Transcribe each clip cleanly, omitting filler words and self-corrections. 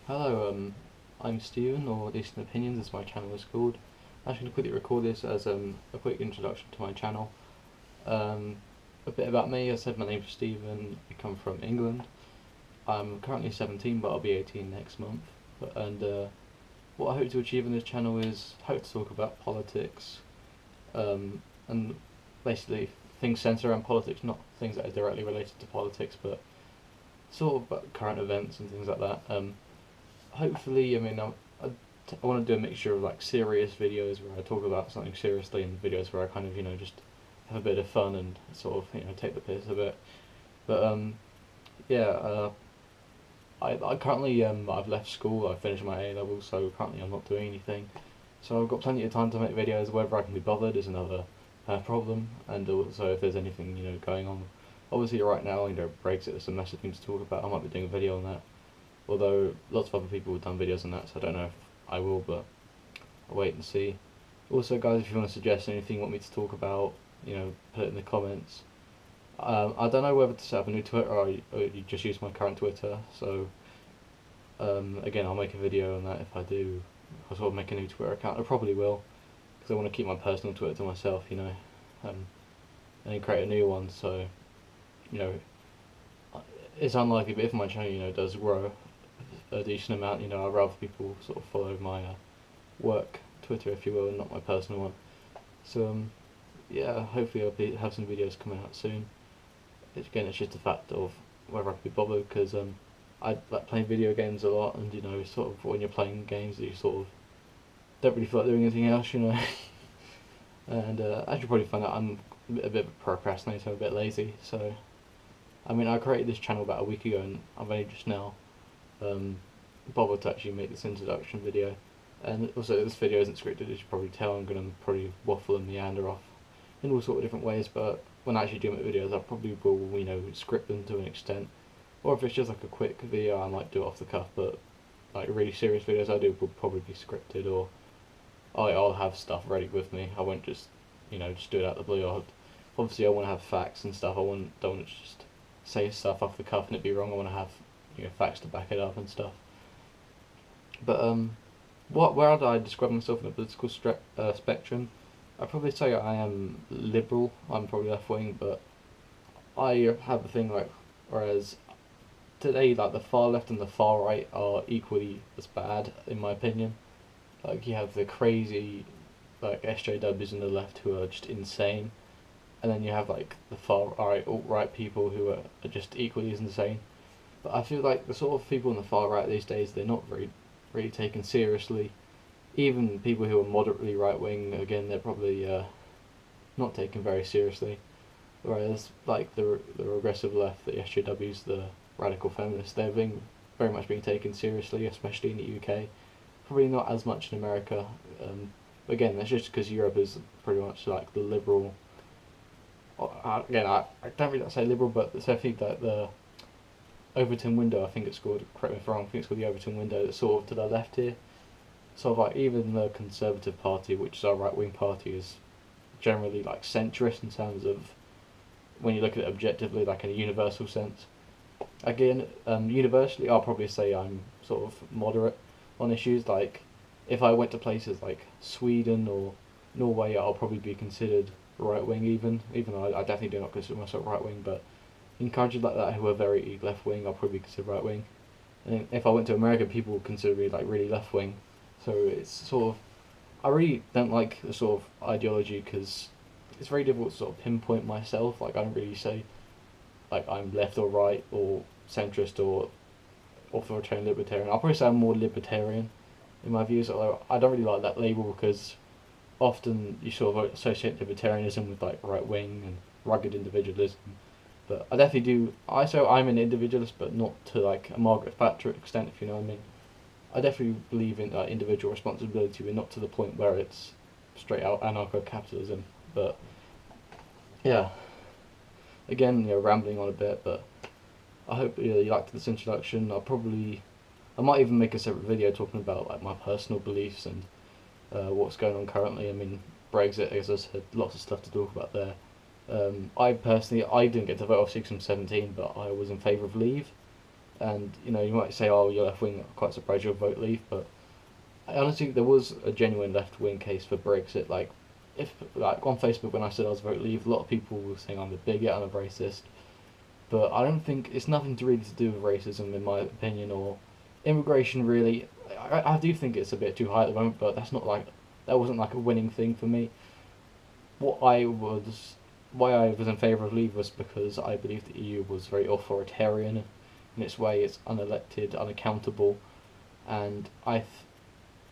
Hello, I'm Steven, or Decent Opinions as my channel is called. I'm just going to quickly record this as a quick introduction to my channel. Um, a bit about me. I said my name's Steven, I come from England. I'm currently 17 but I'll be 18 next month. What I hope to achieve on this channel is hope to talk about politics, and basically things centered around politics, not things that are directly related to politics, but sort of about current events and things like that. Hopefully, I want to do a mixture of like serious videos where I talk about something seriously and videos where I kind of just have a bit of fun and sort of take the piss a bit. But yeah, I currently I've left school. I finished my A levels, so currently I'm not doing anything. So I've got plenty of time to make videos. Whether I can be bothered is another problem, and also if there's anything going on. Obviously, right now Brexit is some massive thing to talk about. I might be doing a video on that. Although lots of other people have done videos on that, so I don't know if I will, but I'll wait and see. Also, guys, if you want to suggest anything you want me to talk about, put it in the comments. I don't know whether to set up a new Twitter or you just use my current Twitter, so again, I'll make a video on that if I do. I'll sort of make a new Twitter account. I probably will, because I want to keep my personal Twitter to myself, and then create a new one, so, it's unlikely, but if my channel, does grow a decent amount, I'd rather people sort of follow my work Twitter, if you will, and not my personal one. So yeah, hopefully have some videos coming out soon. Again, it's just a fact of whether I can be bothered, because I like playing video games a lot, and sort of when you're playing games, you sort of don't really feel like doing anything else, And as you probably find out, I'm a bit of a procrastinator, I'm a bit lazy, so I created this channel about a week ago, and I've only just now bothered to actually make this introduction video. And also, this video isn't scripted, as you probably tell. I'm going to probably waffle and meander off in all sort of different ways, but when I actually do my videos, I probably will, script them to an extent. Or if it's just like a quick video, I might do it off the cuff, but like really serious videos I do will probably be scripted, or I'll have stuff ready with me. I won't just, just do it out of the blue. Obviously, I want to have facts and stuff. Don't want to just say stuff off the cuff and it be wrong. I want to have facts to back it up and stuff. But where would I describe myself in the political spectrum? I'd probably say I am liberal. I'm probably left wing, but I have a thing like, whereas today, like the far left and the far right are equally as bad in my opinion. Like you have the crazy like SJWs on the left who are just insane, and then you have like the far right, alt-right people who are just equally as insane. But I feel like the sort of people on the far right these days, they're not really taken seriously. Even people who are moderately right-wing, again, they're probably not taken very seriously. Whereas like the regressive left, the SJWs, the radical feminists, they're very much being taken seriously, especially in the UK. Probably not as much in America. Again, that's just because Europe is pretty much like the liberal. Again, I don't really say liberal, but it's definitely like the Overton window, I think it's called. Correct me if I'm wrong. I think it's called the Overton window. That's sort of to the left here. Sort of like even the Conservative Party, which is our right-wing party, is generally like centrist in terms of when you look at it objectively, like in a universal sense. Again, universally, I'll probably say I'm sort of moderate on issues. Like if I went to places like Sweden or Norway, I'll probably be considered right-wing, even though I definitely do not consider myself right-wing, but in countries like that who are very left-wing, I'll probably consider right-wing. And if I went to America, people would consider me like really left-wing. So it's sort of, I really don't like the sort of ideology, because it's very difficult to sort of pinpoint myself. Like I don't really say like I'm left or right or centrist or authoritarian libertarian. I'll probably say I'm more libertarian in my views, although I don't really like that label, because often you sort of associate libertarianism with like right-wing and rugged individualism. But I definitely do. I'm an individualist, but not to like a Margaret Thatcher extent, if you know what I mean. I definitely believe in individual responsibility, but not to the point where it's straight out anarcho-capitalism. But yeah, again, rambling on a bit, but I hope you liked this introduction. I might even make a separate video talking about like my personal beliefs and what's going on currently. Brexit, as I said, lots of stuff to talk about there. I didn't get to vote obviously because I'm 17, but I was in favour of leave. And you know, you might say, "Oh, you're left wing. Quite surprised you'll vote Leave," but I honestly there was a genuine left wing case for Brexit. Like, if like on Facebook when I said I was vote Leave, a lot of people were saying I'm a bigot, I'm a racist. But I don't think it's nothing to really to do with racism, in my opinion, or immigration. Really, I do think it's a bit too high at the moment, but that wasn't like a winning thing for me. What I was Why I was in favour of Leave was because I believe the EU was very authoritarian in its way. It's unelected, unaccountable, and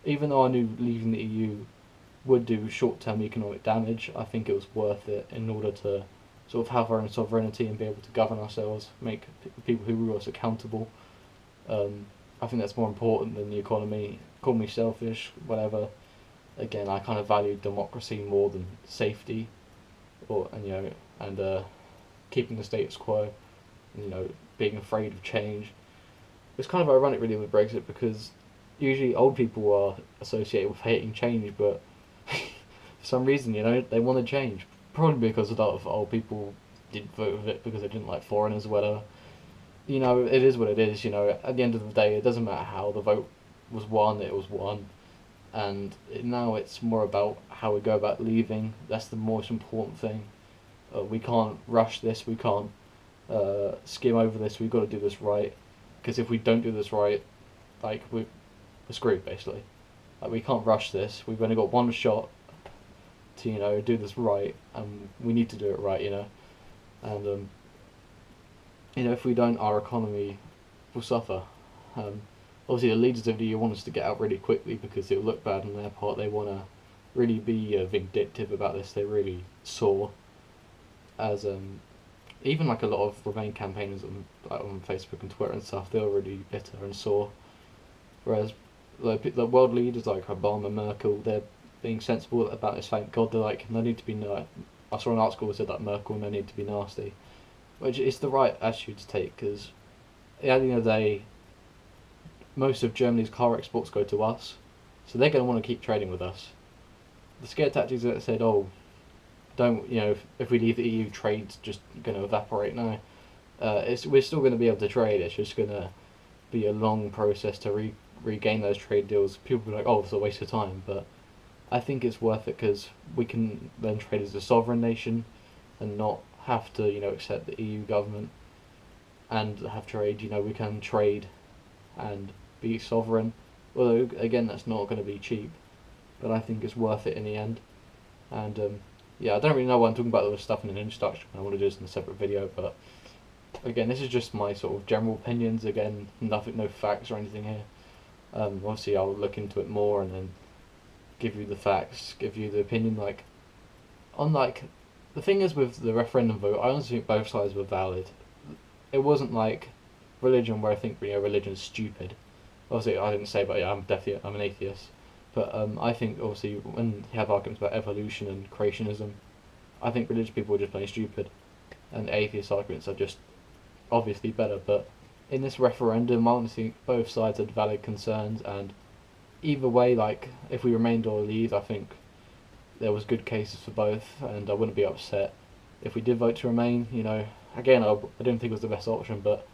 even though I knew leaving the EU would do short-term economic damage, I think it was worth it in order to sort of have our own sovereignty and be able to govern ourselves, make people who rule us accountable. I think that's more important than the economy. Call me selfish, whatever. Again, I kind of value democracy more than safety, or and you know, and keeping the status quo, and, you know, being afraid of change. It's kind of ironic, really, with Brexit because usually old people are associated with hating change, but for some reason, you know, they want to change. Probably because a lot of old people did vote with it because they didn't like foreigners or whatever. You know, it is what it is. You know, at the end of the day, it doesn't matter how the vote was won. It was won, and now it's more about how we go about leaving. That's the most important thing. We can't rush this. We can't skim over this. We've got to do this right. Because if we don't do this right, like we're screwed basically. Like we can't rush this. We've only got one shot to, you know, do this right, and we need to do it right. You know, and you know, if we don't, our economy will suffer. Obviously, the leaders of the EU want us to get out really quickly because it will look bad on their part. They want to really be vindictive about this. They really saw as even like a lot of Remain campaigners on Facebook and Twitter and stuff, they were really bitter and sore. Whereas the world leaders like Obama, Merkel, they're being sensible about this. Thank God. They're like, no need to be. I saw an article that said that Merkel, no need to be nasty, which is the right attitude to take because at the end of the day, most of Germany's car exports go to us, so they're going to want to keep trading with us. The scare tactics that said, oh, don't, you know, if we leave the EU, trade's just going to evaporate. No, we're still going to be able to trade. It's just going to be a long process to regain those trade deals. People will be like, oh, it's a waste of time, but I think it's worth it because we can then trade as a sovereign nation and not have to, you know, accept the EU government and have trade. You know, we can trade and be sovereign. Although again, that's not going to be cheap, but I think it's worth it in the end. And yeah, I don't really know why I'm talking about all this stuff in an introduction. I want to do this in a separate video, but again, this is just my sort of general opinions. Again, nothing, no facts or anything here. Obviously, I'll look into it more and then give you the facts, give you the opinion. Like, the thing is with the referendum vote, I honestly think both sides were valid. It wasn't like religion where I think, you know, religion's stupid. Obviously, I didn't say, but yeah, I'm an atheist. But I think obviously when you have arguments about evolution and creationism, I think religious people are just plain stupid, and atheist arguments are just obviously better. But in this referendum, I honestly think both sides had valid concerns, and either way, like if we remained or leave, I think there was good cases for both, and I wouldn't be upset if we did vote to remain. You know, again, I didn't think it was the best option, but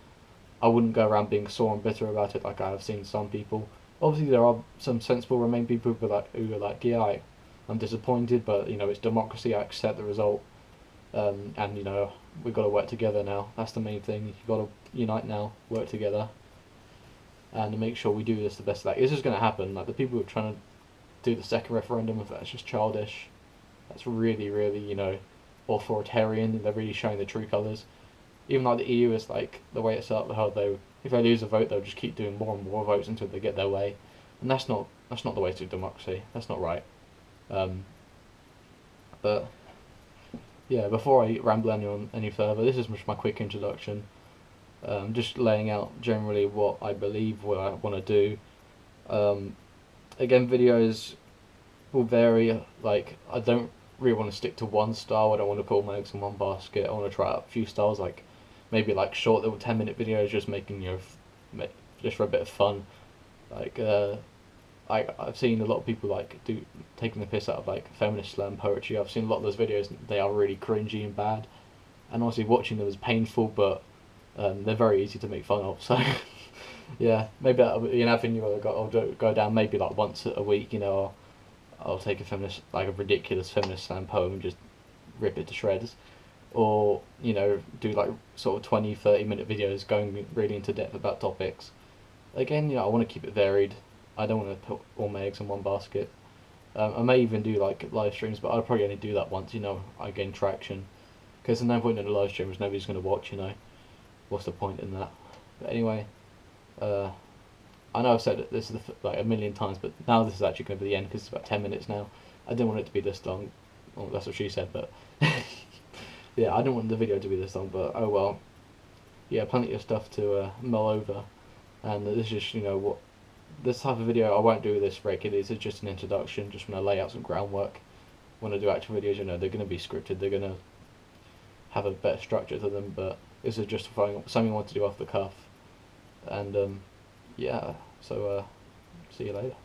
I wouldn't go around being sore and bitter about it like I have seen some people. Obviously, there are some sensible Remain people who are like, yeah, I'm disappointed, but you know, it's democracy. I accept the result, and you know, we've got to work together now. That's the main thing. You've got to unite now, work together, and make sure we do this the best. Like, this is going to happen. Like the people who are trying to do the second referendum, if that's just childish, that's really, really, you know, authoritarian. They're really showing the true colours. Even like the EU is like the way it's set up, how if they lose a vote, they'll just keep doing more and more votes until they get their way, and that's not the way to democracy. That's not right. But yeah, before I ramble any further, this is just my quick introduction. Just laying out generally what I believe, what I want to do. Again, videos will vary. Like, I don't really want to stick to one style. I don't want to put all my eggs in one basket. I want to try out a few styles, like maybe like short little 10-minute videos, just making, you know, just for a bit of fun. Like I've seen a lot of people like taking the piss out of like feminist slam poetry. I've seen a lot of those videos. They are really cringy and bad, and honestly watching them is painful. But They're very easy to make fun of, so yeah, maybe that'll be an avenue I'll go down maybe like once a week. I'll take a feminist, like a ridiculous feminist slam poem and just rip it to shreds, or do like sort of 20-30 minute videos going really into depth about topics. Again, I want to keep it varied. I don't want to put all my eggs in one basket. I may even do like live streams, but I'll probably only do that once I gain traction. Because there's no point in a live stream because nobody's going to watch. What's the point in that? But anyway, uh, I know I've said this like a million times, but now this is actually going to be the end because it's about 10 minutes now. I didn't want it to be this long. Well, that's what she said, but yeah, I didn't want the video to be this long. But oh well. Yeah, plenty of stuff to mull over, and this is just what this type of video I won't do this regularly. This is just an introduction, just when I lay out some groundwork. When I do actual videos, they're going to be scripted. They're going to have a better structure to them, but this is just something I want to do off the cuff. And yeah, so see you later.